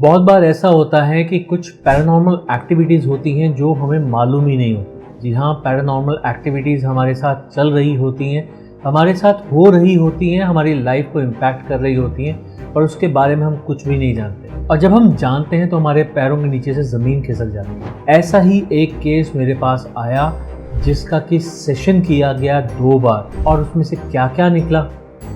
बहुत बार ऐसा होता है कि कुछ पैरानॉर्मल एक्टिविटीज़ होती हैं जो हमें मालूम ही नहीं होती। जी हाँ, पैरानॉर्मल एक्टिविटीज़ हमारे साथ चल रही होती हैं, हमारे साथ हो रही होती हैं, हमारी लाइफ को इम्पैक्ट कर रही होती हैं, पर उसके बारे में हम कुछ भी नहीं जानते। और जब हम जानते हैं तो हमारे पैरों के नीचे से ज़मीन खिसक जाती है। ऐसा ही एक केस मेरे पास आया जिसका कि सेशन किया गया 2 बार, और उसमें से क्या क्या निकला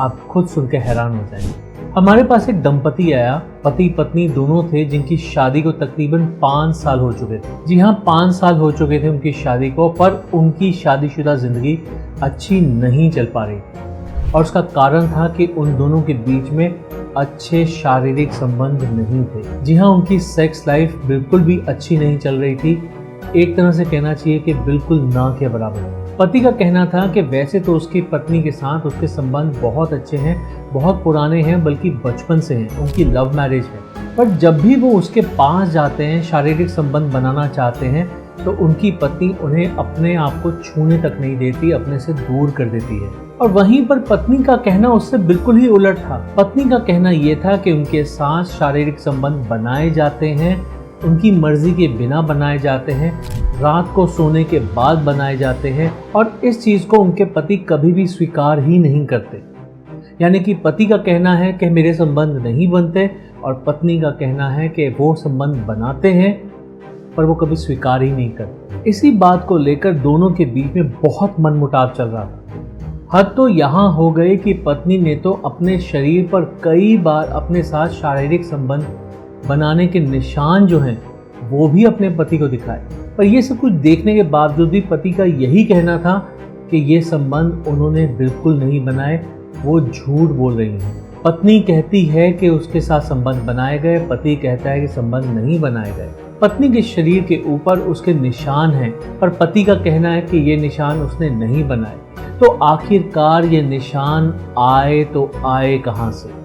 आप खुद सुन के हैरान हो जाएंगे। हमारे पास एक दंपति आया, पति पत्नी दोनों थे, जिनकी शादी को तकरीबन 5 साल हो चुके थे। जी हाँ, 5 साल हो चुके थे उनकी शादी को, पर उनकी शादीशुदा जिंदगी अच्छी नहीं चल पा रही थी। और उसका कारण था कि उन दोनों के बीच में अच्छे शारीरिक संबंध नहीं थे। जी हाँ, उनकी सेक्स लाइफ बिल्कुल भी अच्छी नहीं चल रही थी। एक तरह से कहना चाहिए कि बिल्कुल ना के बराबर। पति का कहना था कि वैसे तो उसकी पत्नी के साथ उसके संबंध बहुत अच्छे हैं, बहुत पुराने हैं, बल्कि बचपन से हैं, उनकी लव मैरिज है। पर जब भी वो उसके पास जाते हैं, शारीरिक संबंध बनाना चाहते हैं, तो उनकी पत्नी उन्हें अपने आप को छूने तक नहीं देती, अपने से दूर कर देती है। और वहीं पर पत्नी का कहना उससे बिल्कुल ही उलट था। पत्नी का कहना ये था कि उनके साथ शारीरिक संबंध बनाए जाते हैं, उनकी मर्जी के बिना बनाए जाते हैं, रात को सोने के बाद बनाए जाते हैं, और इस चीज़ को उनके पति कभी भी स्वीकार ही नहीं करते। यानी कि पति का कहना है कि मेरे संबंध नहीं बनते, और पत्नी का कहना है कि वो संबंध बनाते हैं पर वो कभी स्वीकार ही नहीं करते। इसी बात को लेकर दोनों के बीच में बहुत मनमुटाव चल रहा था। हद तो यहाँ हो गई कि पत्नी ने तो अपने शरीर पर कई बार अपने साथ शारीरिक संबंध बनाने के निशान जो हैं वो भी अपने पति को दिखाए। पर ये सब कुछ देखने के बावजूद भी पति का यही कहना था कि ये संबंध उन्होंने बिल्कुल नहीं बनाए, वो झूठ बोल रही हैं। पत्नी कहती है कि उसके साथ संबंध बनाए गए, पति कहता है कि संबंध नहीं बनाए गए। पत्नी के शरीर के ऊपर उसके निशान हैं, पर पति का कहना है कि ये निशान उसने नहीं बनाए। तो आखिरकार ये निशान आए तो आए कहाँ से?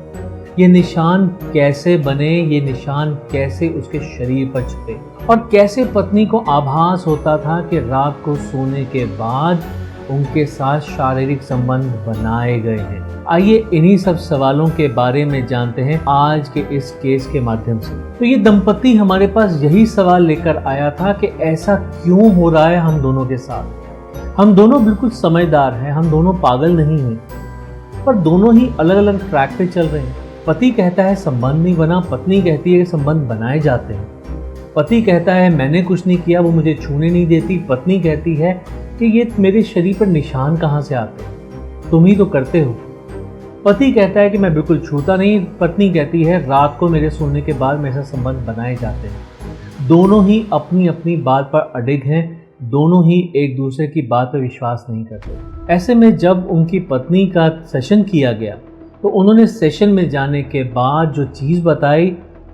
ये निशान कैसे बने? ये निशान कैसे उसके शरीर पर छपे? और कैसे पत्नी को आभास होता था कि रात को सोने के बाद उनके साथ शारीरिक संबंध बनाए गए हैं? आइए इन्हीं सब सवालों के बारे में जानते हैं आज के इस केस के माध्यम से। तो ये दंपति हमारे पास यही सवाल लेकर आया था कि ऐसा क्यों हो रहा है हम दोनों के साथ। हम दोनों बिल्कुल समझदार हैं, हम दोनों पागल नहीं हैं, पर दोनों ही अलग अलग ट्रैक पे चल रहे हैं। पति कहता है संबंध नहीं बना, पत्नी कहती है कि संबंध बनाए जाते हैं। पति कहता है मैंने कुछ नहीं किया, वो मुझे छूने नहीं देती। पत्नी कहती है कि ये मेरे शरीर पर निशान कहाँ से आते हैं, तुम ही तो करते हो। पति कहता है कि मैं बिल्कुल छूता नहीं। पत्नी कहती है रात को मेरे सोने के बाद मेरे साथ संबंध बनाए जाते हैं। दोनों ही अपनी अपनी बात पर अडिग हैं, दोनों ही एक दूसरे की बात पर विश्वास नहीं करते। ऐसे में जब उनकी पत्नी का सेशन किया गया तो उन्होंने सेशन में जाने के बाद जो चीज़ बताई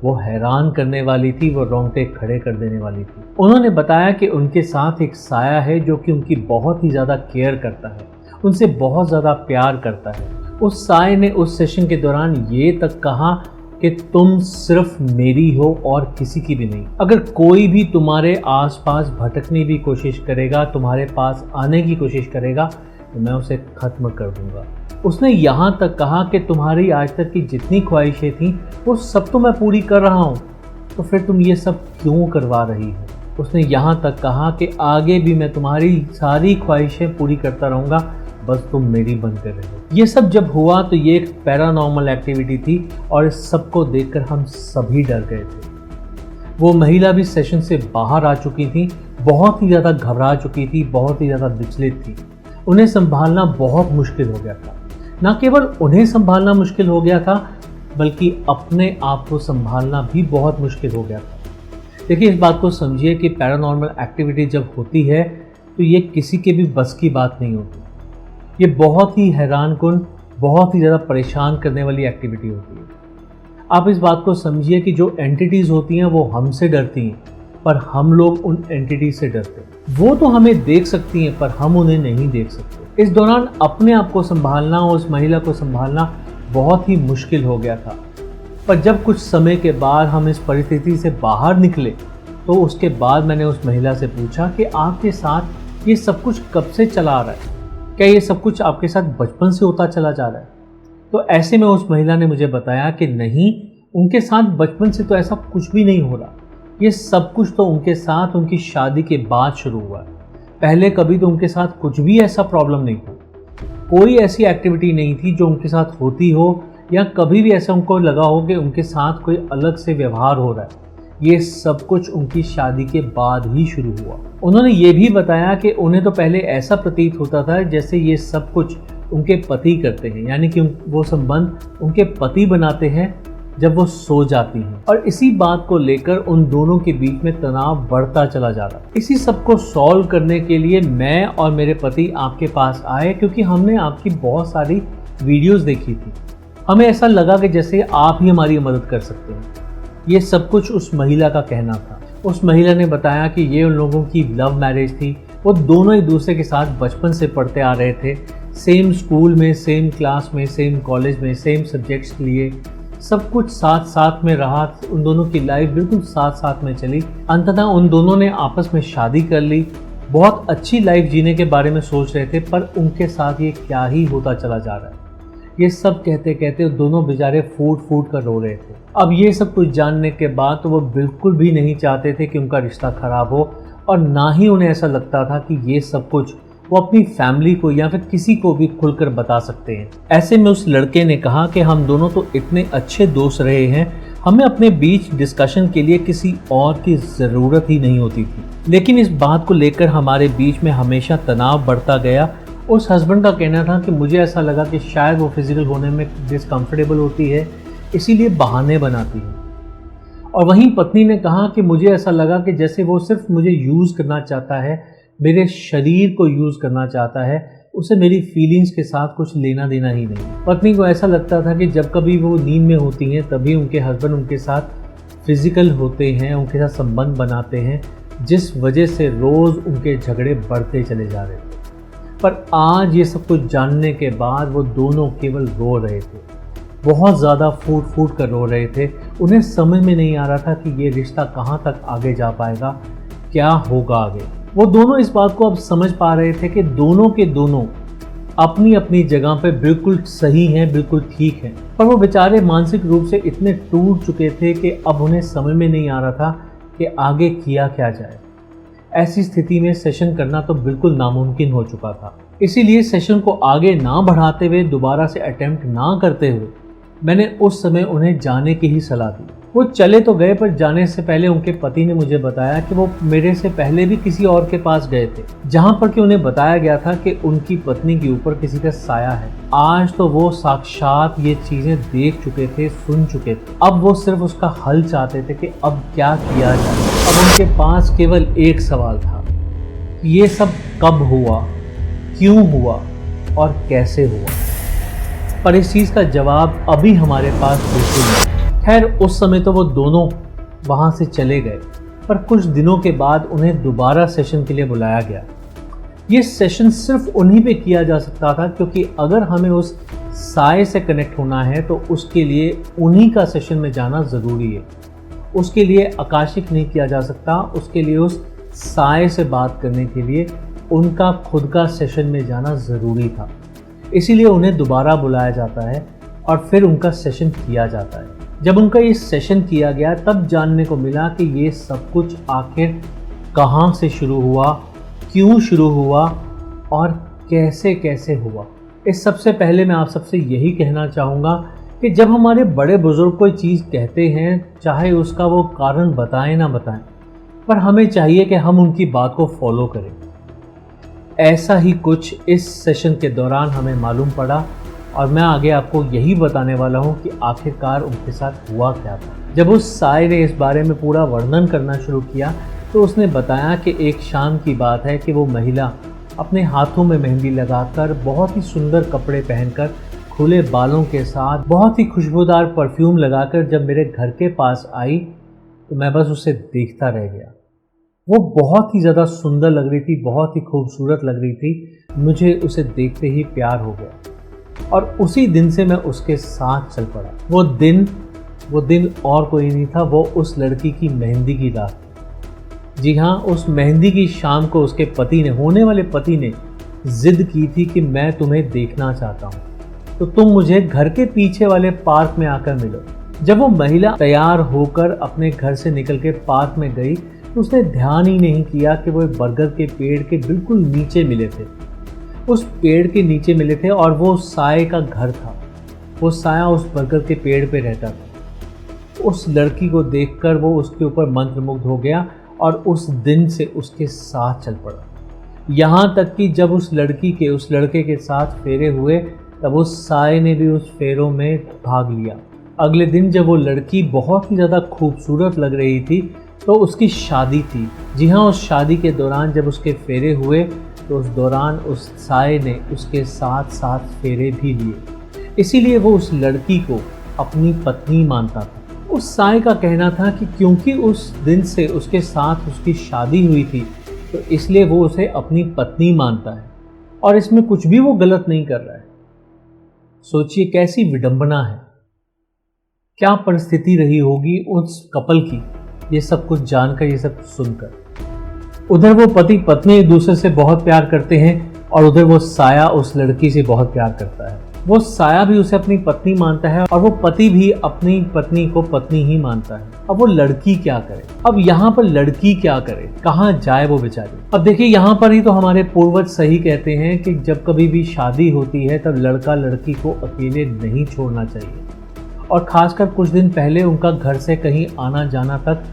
वो हैरान करने वाली थी, वो रोंगटे खड़े कर देने वाली थी। उन्होंने बताया कि उनके साथ एक साया है जो कि उनकी बहुत ही ज़्यादा केयर करता है, उनसे बहुत ज़्यादा प्यार करता है। उस साये ने उस सेशन के दौरान ये तक कहा कि तुम सिर्फ मेरी हो और किसी की भी नहीं। अगर कोई भी तुम्हारे आसपास भटकने की कोशिश करेगा, तुम्हारे पास आने की कोशिश करेगा, तो मैं उसे ख़त्म कर दूंगा। उसने यहाँ तक कहा कि तुम्हारी आज तक की जितनी ख्वाहिशें थीं वो सब तो मैं पूरी कर रहा हूँ, तो फिर तुम ये सब क्यों करवा रही हो। उसने यहाँ तक कहा कि आगे भी मैं तुम्हारी सारी ख्वाहिशें पूरी करता रहूँगा, बस तुम मेरी बनते रहो। ये सब जब हुआ तो ये एक पैरानॉर्मल एक्टिविटी थी, और इस सब को देखकर हम सभी डर गए थे। वो महिला भी सेशन से बाहर आ चुकी थी, बहुत ही ज़्यादा घबरा चुकी थी, बहुत ही ज़्यादा विचलित थी। उन्हें संभालना बहुत मुश्किल हो गया था। न केवल उन्हें संभालना मुश्किल हो गया था, बल्कि अपने आप को संभालना भी बहुत मुश्किल हो गया था। देखिए, इस बात को समझिए कि पैरानॉर्मल एक्टिविटी जब होती है तो ये किसी के भी बस की बात नहीं होती। ये बहुत ही हैरानकुन, बहुत ही ज़्यादा परेशान करने वाली एक्टिविटी होती है। आप इस बात को समझिए कि जो एंटिटीज़ होती हैं वो हमसे डरती हैं, पर हम लोग उन एंटिटीज से डरते हैं। वो तो हमें देख सकती हैं, पर हम उन्हें नहीं देख सकते। इस दौरान अपने आप को संभालना और उस महिला को संभालना बहुत ही मुश्किल हो गया था। पर जब कुछ समय के बाद हम इस परिस्थिति से बाहर निकले, तो उसके बाद मैंने उस महिला से पूछा कि आपके साथ ये सब कुछ कब से चला आ रहा है? क्या ये सब कुछ आपके साथ बचपन से होता चला जा रहा है? तो ऐसे में उस महिला ने मुझे बताया कि नहीं, उनके साथ बचपन से तो ऐसा कुछ भी नहीं हो रहा। ये सब कुछ तो उनके साथ उनकी शादी के बाद शुरू हुआ है। पहले कभी तो उनके साथ कुछ भी ऐसा प्रॉब्लम नहीं था। कोई ऐसी एक्टिविटी नहीं थी जो उनके साथ होती हो या कभी भी ऐसा उनको लगा हो कि उनके साथ कोई अलग से व्यवहार हो रहा है। ये सब कुछ उनकी शादी के बाद ही शुरू हुआ। उन्होंने ये भी बताया कि उन्हें तो पहले ऐसा प्रतीत होता था जैसे ये सब कुछ उनके पति करते हैं, यानी कि वो संबंध उनके पति बनाते हैं जब वो सो जाती हैं। और इसी बात को लेकर उन दोनों के बीच में तनाव बढ़ता चला जा रहा। इसी सब को सॉल्व करने के लिए मैं और मेरे पति आपके पास आए, क्योंकि हमने आपकी बहुत सारी वीडियोस देखी थी। हमें ऐसा लगा कि जैसे आप ही हमारी मदद कर सकते हैं। ये सब कुछ उस महिला का कहना था। उस महिला ने बताया कि ये उन लोगों की लव मैरिज थी। वो दोनों एक दूसरे के साथ बचपन से पढ़ते आ रहे थे, सेम स्कूल में, सेम क्लास में, सेम कॉलेज में, सेम सब्जेक्ट्स लिए, सब कुछ साथ साथ में रहा। उन दोनों की लाइफ बिल्कुल साथ साथ में चली। अंततः उन दोनों ने आपस में शादी कर ली। बहुत अच्छी लाइफ जीने के बारे में सोच रहे थे, पर उनके साथ ये क्या ही होता चला जा रहा है। ये सब कहते कहते दोनों बेचारे फूट फूट कर रो रहे थे। अब ये सब कुछ जानने के बाद तो वो बिल्कुल भी नहीं चाहते थे कि उनका रिश्ता खराब हो, और ना ही उन्हें ऐसा लगता था कि ये सब कुछ वो अपनी फैमिली को या फिर किसी को भी खुलकर बता सकते हैं। ऐसे में उस लड़के ने कहा कि हम दोनों तो इतने अच्छे दोस्त रहे हैं, हमें अपने बीच डिस्कशन के लिए किसी और की ज़रूरत ही नहीं होती थी। लेकिन इस बात को लेकर हमारे बीच में हमेशा तनाव बढ़ता गया। उस हस्बैंड का कहना था कि मुझे ऐसा लगा कि शायद वो फिजिकल होने में डिसकम्फर्टेबल होती है, इसीलिए बहाने बनाती है। और वहीं पत्नी ने कहा कि मुझे ऐसा लगा कि जैसे वो सिर्फ मुझे यूज़ करना चाहता है, मेरे शरीर को यूज़ करना चाहता है, उसे मेरी फीलिंग्स के साथ कुछ लेना देना ही नहीं। पत्नी को ऐसा लगता था कि जब कभी वो नींद में होती हैं तभी उनके हस्बैंड उनके साथ फिजिकल होते हैं, उनके साथ संबंध बनाते हैं, जिस वजह से रोज़ उनके झगड़े बढ़ते चले जा रहे थे। पर आज ये सब कुछ जानने के बाद वो दोनों केवल रो रहे थे, बहुत ज़्यादा फूट फूट कर रो रहे थे। उन्हें समझ में नहीं आ रहा था कि ये रिश्ता कहाँ तक आगे जा पाएगा, क्या होगा आगे। वो दोनों इस बात को अब समझ पा रहे थे कि दोनों के दोनों अपनी अपनी जगह पे बिल्कुल सही हैं, बिल्कुल ठीक हैं, पर वो बेचारे मानसिक रूप से इतने टूट चुके थे कि अब उन्हें समझ में नहीं आ रहा था कि आगे किया क्या जाए। ऐसी स्थिति में सेशन करना तो बिल्कुल नामुमकिन हो चुका था। इसीलिए सेशन को आगे ना बढ़ाते हुए, दोबारा से अटेम्प्ट ना करते हुए, मैंने उस समय उन्हें जाने की ही सलाह दी। वो चले तो गए, पर जाने से पहले उनके पति ने मुझे बताया कि वो मेरे से पहले भी किसी और के पास गए थे, जहां पर कि उन्हें बताया गया था कि उनकी पत्नी के ऊपर किसी का साया है। आज तो वो साक्षात ये चीजें देख चुके थे, सुन चुके थे। अब वो सिर्फ उसका हल चाहते थे कि अब क्या किया जाए। अब उनके पास केवल एक सवाल था, ये सब कब हुआ, क्यों हुआ और कैसे हुआ। पर इस चीज़ का जवाब अभी हमारे पास बिल्कुल नहीं। खैर, उस समय तो वो दोनों वहाँ से चले गए, पर कुछ दिनों के बाद उन्हें दोबारा सेशन के लिए बुलाया गया। ये सेशन सिर्फ उन्हीं पे किया जा सकता था, क्योंकि अगर हमें उस साए से कनेक्ट होना है तो उसके लिए उन्हीं का सेशन में जाना ज़रूरी है। उसके लिए आकाशिक नहीं किया जा सकता, उसके लिए उस साए से बात करने के लिए उनका खुद का सेशन में जाना ज़रूरी था। इसीलिए उन्हें दोबारा बुलाया जाता है और फिर उनका सेशन किया जाता है। जब उनका ये सेशन किया गया तब जानने को मिला कि ये सब कुछ आखिर कहाँ से शुरू हुआ, क्यों शुरू हुआ और कैसे कैसे हुआ। इस सबसे पहले मैं आप सबसे यही कहना चाहूँगा कि जब हमारे बड़े बुजुर्ग कोई चीज़ कहते हैं, चाहे उसका वो कारण बताएं ना बताएं, पर हमें चाहिए कि हम उनकी बात को फॉलो करें। ऐसा ही कुछ इस सेशन के दौरान हमें मालूम पड़ा, और मैं आगे आपको यही बताने वाला हूँ कि आखिरकार उनके साथ हुआ क्या था। जब उस साए ने इस बारे में पूरा वर्णन करना शुरू किया तो उसने बताया कि एक शाम की बात है कि वो महिला अपने हाथों में मेहंदी लगाकर, बहुत ही सुंदर कपड़े पहनकर, खुले बालों के साथ, बहुत ही खुशबूदार परफ्यूम लगाकर जब मेरे घर के पास आई तो मैं बस उसे देखता रह गया। वो बहुत ही ज़्यादा सुंदर लग रही थी, बहुत ही खूबसूरत लग रही थी। मुझे उसे देखते ही प्यार हो गया और उसी दिन से मैं उसके साथ चल पड़ा। वो दिन और कोई नहीं था, वो उस लड़की की मेहंदी की रात थी। जी हाँ, उस मेहंदी की शाम को उसके पति ने, होने वाले पति ने, जिद की थी कि मैं तुम्हें देखना चाहता हूँ, तो तुम मुझे घर के पीछे वाले पार्क में आकर मिलो। जब वो महिला तैयार होकर अपने घर से निकल के पार्क में गई तो उसने ध्यान ही नहीं किया कि वो एक बरगद के पेड़ के बिल्कुल नीचे मिले थे। उस पेड़ के नीचे मिले थे और वो साये का घर था। वो साया उस बरगद के पेड़ पे रहता था। उस लड़की को देखकर वो उसके ऊपर मंत्रमुग्ध हो गया और उस दिन से उसके साथ चल पड़ा। यहाँ तक कि जब उस लड़के के साथ फेरे हुए तब उस साये ने भी उस फेरों में भाग लिया। अगले दिन जब वो लड़की बहुत ही ज़्यादा खूबसूरत लग रही थी तो उसकी शादी थी। जी हाँ, उस शादी के दौरान जब उसके फेरे हुए तो उस दौरान उस साये ने उसके साथ साथ फेरे भी लिए। इसीलिए वो उस लड़की को अपनी पत्नी मानता था। उस साये का कहना था कि क्योंकि उस दिन से उसके साथ उसकी शादी हुई थी तो इसलिए वो उसे अपनी पत्नी मानता है और इसमें कुछ भी वो गलत नहीं कर रहा है। सोचिए कैसी विडंबना है, क्या परिस्थिति रही होगी उस कपल की, ये सब कुछ जानकर, ये सब सुनकर। उधर वो पति पत्नी एक दूसरे से बहुत प्यार करते हैं और उधर वो साया उस लड़की से बहुत प्यार करता है। वो साया भी उसे अपनी पत्नी मानता है और वो पति भी अपनी पत्नी को पत्नी ही मानता है। अब वो लड़की क्या करे? अब यहाँ पर लड़की क्या करे, कहाँ जाए वो बेचारी? अब देखिए, यहाँ पर ही तो हमारे पूर्वज सही कहते हैं कि जब कभी भी शादी होती है तब लड़का लड़की को अकेले नहीं छोड़ना चाहिए और खासकर कुछ दिन पहले उनका घर से कहीं आना जाना तक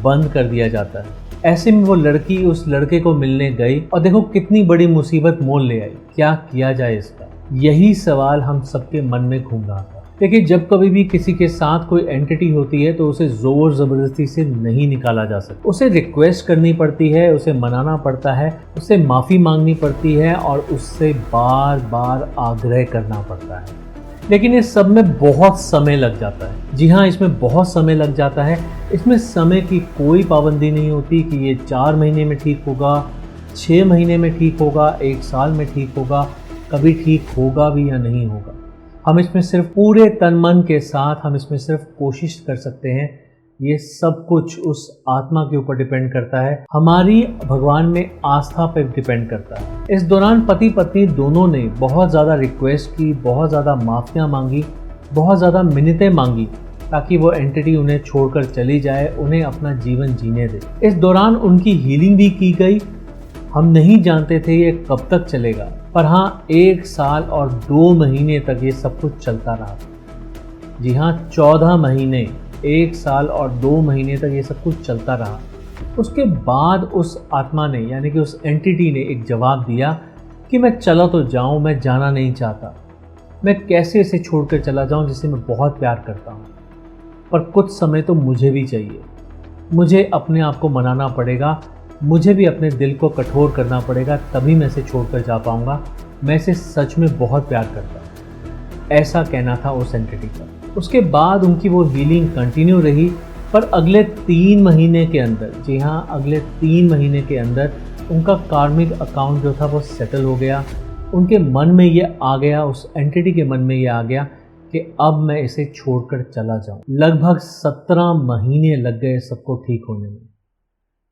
बंद कर दिया जाता है। ऐसे में वो लड़की उस लड़के को मिलने गई और देखो कितनी बड़ी मुसीबत मोल ले आई। क्या किया जाए इसका? यही सवाल हम सबके मन में घूम रहा था। देखिए, जब कभी भी किसी के साथ कोई एंटिटी होती है तो उसे जोर जबरदस्ती से नहीं निकाला जा सकता। उसे रिक्वेस्ट करनी पड़ती है, उसे मनाना पड़ता है, उससे माफ़ी मांगनी पड़ती है और उससे बार बार आग्रह करना पड़ता है। लेकिन इस सब में बहुत समय लग जाता है। जी हाँ, इसमें बहुत समय लग जाता है। इसमें समय की कोई पाबंदी नहीं होती कि ये 4 महीने में ठीक होगा, 6 महीने में ठीक होगा, 1 साल में ठीक होगा, कभी ठीक होगा भी या नहीं होगा। हम इसमें सिर्फ पूरे तन मन के साथ हम इसमें सिर्फ कोशिश कर सकते हैं। ये सब कुछ उस आत्मा के ऊपर डिपेंड करता है, हमारी भगवान में आस्था पर डिपेंड करता है। इस दौरान पति पत्नी दोनों ने बहुत ज़्यादा रिक्वेस्ट की, बहुत ज़्यादा माफ़ियाँ मांगी, बहुत ज़्यादा मिन्नतें मांगी ताकि वो एंटिटी उन्हें छोड़कर चली जाए, उन्हें अपना जीवन जीने दे। इस दौरान उनकी हीलिंग भी की गई। हम नहीं जानते थे ये कब तक चलेगा, पर हाँ 1 साल और 2 महीने तक ये सब कुछ चलता रहा। जी हाँ, 14 महीने, 1 साल और 2 महीने तक ये सब कुछ चलता रहा। उसके बाद उस आत्मा ने यानी कि उस एंटिटी ने एक जवाब दिया कि मैं चला तो जाऊं, मैं जाना नहीं चाहता। मैं कैसे इसे छोड़कर चला जाऊं जिसे मैं बहुत प्यार करता हूं, पर कुछ समय तो मुझे भी चाहिए। मुझे अपने आप को मनाना पड़ेगा, मुझे भी अपने दिल को कठोर करना पड़ेगा, तभी मैं इसे छोड़कर जा पाऊंगा। मैं इसे सच में बहुत प्यार करता हूँ, ऐसा कहना था उस एंटिटी का। उसके बाद उनकी वो हीलिंग कंटिन्यू रही, पर अगले 3 महीने के अंदर, जी हाँ अगले 3 महीने के अंदर उनका कार्मिक अकाउंट जो था वो सेटल हो गया। उनके मन में ये आ गया, उस एंटिटी के मन में ये आ गया कि अब मैं इसे छोड़कर चला जाऊं। लगभग 17 महीने लग गए सबको ठीक होने में।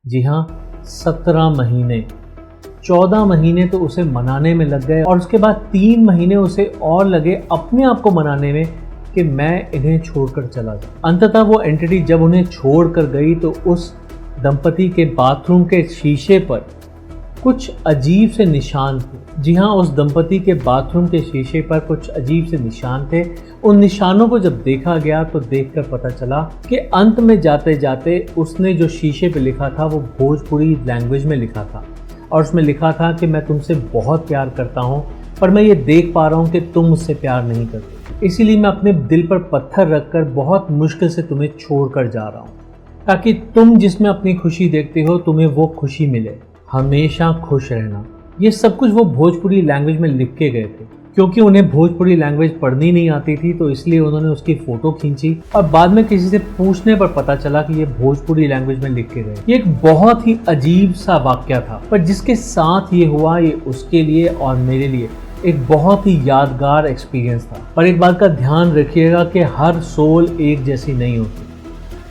जी हाँ, 17 महीने। 14 महीने तो उसे मनाने में लग गए और उसके बाद 3 महीने उसे और लगे अपने आप को मनाने में कि मैं इन्हें छोड़कर चला जाऊं। अंततः वो एंटिटी जब उन्हें छोड़कर गई तो उस दंपति के बाथरूम के शीशे पर कुछ अजीब से निशान थे। जी हाँ, उस दंपति के बाथरूम के शीशे पर कुछ अजीब से निशान थे। उन निशानों को जब देखा गया तो देखकर पता चला कि अंत में जाते जाते उसने जो शीशे पे लिखा था वो भोजपुरी लैंग्वेज में लिखा था और उसमें लिखा था कि मैं तुमसे बहुत प्यार करता हूँ, पर मैं ये देख पा रहा हूँ कि तुम मुझसे प्यार नहीं करते, इसीलिए मैं अपने दिल पर पत्थर रखकर बहुत मुश्किल से तुम्हें छोड़कर जा रहा हूँ, ताकि तुम जिसमें अपनी खुशी देखते हो तुम्हें वो खुशी मिले। हमेशा खुश रहना। ये सब कुछ वो भोजपुरी लैंग्वेज में लिख के गए थे। क्योंकि उन्हें भोजपुरी लैंग्वेज पढ़नी नहीं आती थी तो इसलिए उन्होंने उसकी फ़ोटो खींची और बाद में किसी से पूछने पर पता चला कि ये भोजपुरी लैंग्वेज में लिख के गए। ये एक बहुत ही अजीब सा वाकया था, पर जिसके साथ ये हुआ ये उसके लिए और मेरे लिए एक बहुत ही यादगार एक्सपीरियंस था। पर एक बात का ध्यान रखिएगा कि हर सोल एक जैसी नहीं होती।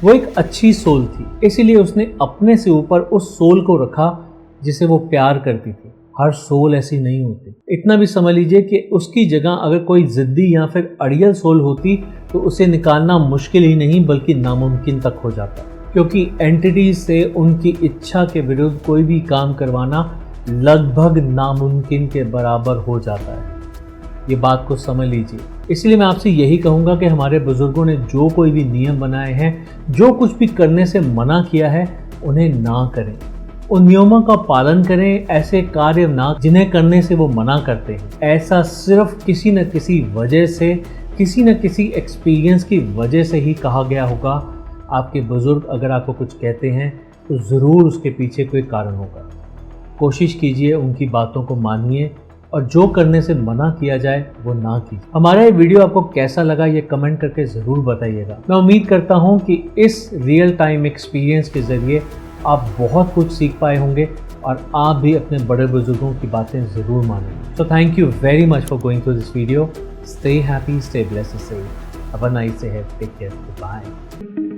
वो एक अच्छी सोल थी, इसीलिए उसने अपने से ऊपर उस सोल को रखा जिसे वो प्यार करती थी। हर सोल ऐसी नहीं होती। इतना भी समझ लीजिए कि उसकी जगह अगर कोई ज़िद्दी या फिर अड़ियल सोल होती तो उसे निकालना मुश्किल ही नहीं बल्कि नामुमकिन तक हो जाता, क्योंकि एंटिटीज से उनकी इच्छा के विरुद्ध कोई भी काम करवाना लगभग नामुमकिन के बराबर हो जाता है। ये बात को समझ लीजिए। इसलिए मैं आपसे यही कहूँगा कि हमारे बुजुर्गों ने जो कोई भी नियम बनाए हैं, जो कुछ भी करने से मना किया है, उन्हें ना करें। उन नियमों का पालन करें, ऐसे कार्य ना जिन्हें करने से वो मना करते हैं। ऐसा सिर्फ किसी न किसी वजह से, किसी न किसी एक्सपीरियंस की वजह से ही कहा गया होगा। आपके बुजुर्ग अगर आपको कुछ कहते हैं तो ज़रूर उसके पीछे कोई कारण होगा। कोशिश कीजिए उनकी बातों को मानिए और जो करने से मना किया जाए वो ना कीजिए। हमारा ये वीडियो आपको कैसा लगा ये कमेंट करके ज़रूर बताइएगा। मैं उम्मीद करता हूँ कि इस रियल टाइम एक्सपीरियंस के ज़रिए आप बहुत कुछ सीख पाए होंगे और आप भी अपने बड़े बुजुर्गों की बातें ज़रूर मानेंगे। So thank you very much for going through this video. Stay happy, stay blessed, stay have a nice day, take care, bye.